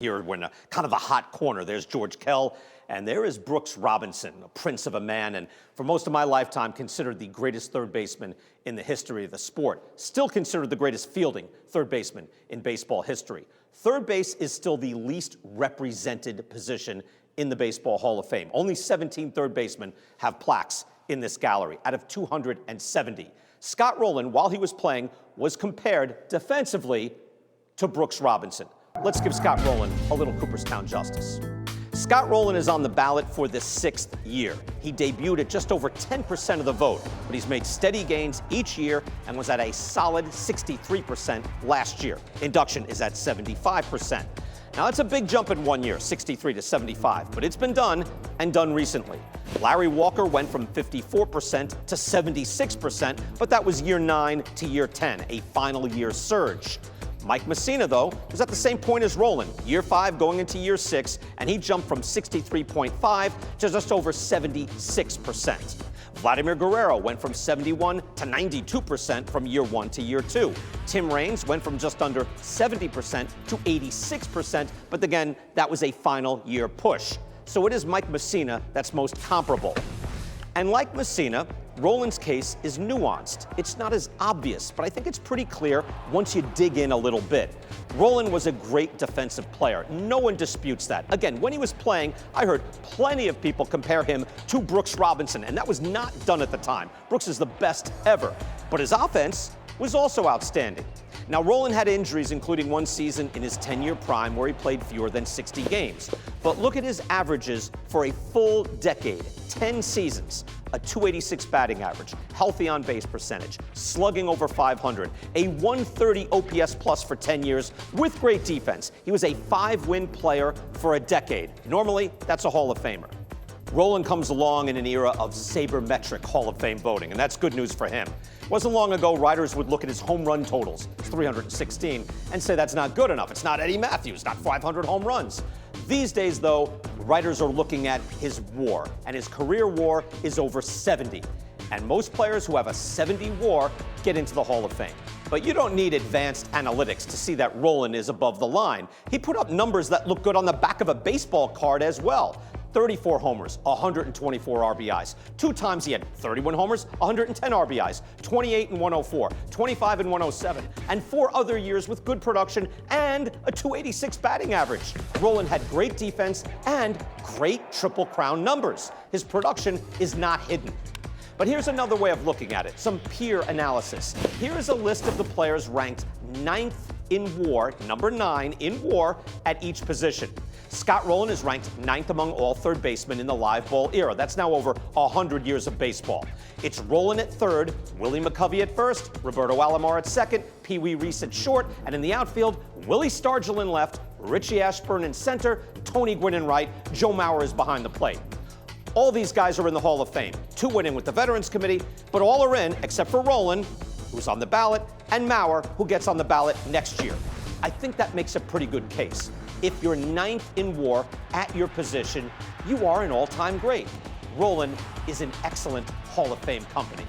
Here we're in a kind of a hot corner. There's George Kell, and there is Brooks Robinson, a prince of a man, and for most of my lifetime considered the greatest third baseman in the history of the sport. Still considered the greatest fielding third baseman in baseball history. Third base is still the least represented position in the Baseball Hall of Fame. Only 17 third basemen have plaques in this gallery out of 270. Scott Rolen, while he was playing, was compared defensively to Brooks Robinson. Let's give Scott Rolen a little Cooperstown justice. Scott Rolen is on the ballot for the 6th year. He debuted at just over 10% of the vote, but he's made steady gains each year and was at a solid 63% last year. Induction is at 75%. Now, that's a big jump in 1 year, 63 to 75, but it's been done, and done recently. Larry Walker went from 54% to 76%, but that was year 9 to year 10, a final year surge. Mike Mussina, though, was at the same point as Rolen, year 5 going into year 6, and he jumped from 63.5 to just over 76%. Vladimir Guerrero went from 71 to 92% from year 1 to year 2. Tim Raines went from just under 70% to 86%, but again, that was a final year push. So it is Mike Mussina that's most comparable. And like Mussina, Rolen's case is nuanced. It's not as obvious, but I think it's pretty clear once you dig in a little bit. Rolen was a great defensive player. No one disputes that. Again, when he was playing, I heard plenty of people compare him to Brooks Robinson, and that was not done at the time. Brooks is the best ever. But his offense was also outstanding. Now, Rolen had injuries, including one season in his 10-year prime where he played fewer than 60 games. But look at his averages for a full decade, 10 seasons. A .286 batting average, healthy on-base percentage, slugging over 500, a 130 OPS plus for 10 years with great defense. He was a 5-win player for a decade. Normally, that's a Hall of Famer. Rolen comes along in an era of sabermetric Hall of Fame voting, and that's good news for him. It wasn't long ago writers would look at his home run totals, 316, and say that's not good enough. It's not Eddie Matthews, not 500 home runs. These days, though, writers are looking at his WAR, and his career WAR is over 70. And most players who have a 70 WAR get into the Hall of Fame. But you don't need advanced analytics to see that Rolen is above the line. He put up numbers that look good on the back of a baseball card as well. 34 homers, 124 RBIs. 2 times he had 31 homers, 110 RBIs, 28 and 104, 25 and 107, and 4 other years with good production and a .286 batting average. Rolen had great defense and great Triple Crown numbers. His production is not hidden. But here's another way of looking at it, some peer analysis. Here is a list of the players ranked 9th in WAR, number 9 in WAR at each position. Scott Rolen is ranked 9th among all third basemen in the live ball era. That's now over 100 years of baseball. It's Rolen at 3rd, Willie McCovey at 1st, Roberto Alomar at 2nd, Pee Wee Reese at short, and in the outfield, Willie Stargell in left, Richie Ashburn in center, Tony Gwynn in right, Joe Mauer is behind the plate. All these guys are in the Hall of Fame. 2 went in with the Veterans Committee, but all are in except for Rolen, who's on the ballot, and Mauer, who gets on the ballot next year. I think that makes a pretty good case. If you're 9th in WAR at your position, you are an all-time great. Rolen is an excellent Hall of Fame company.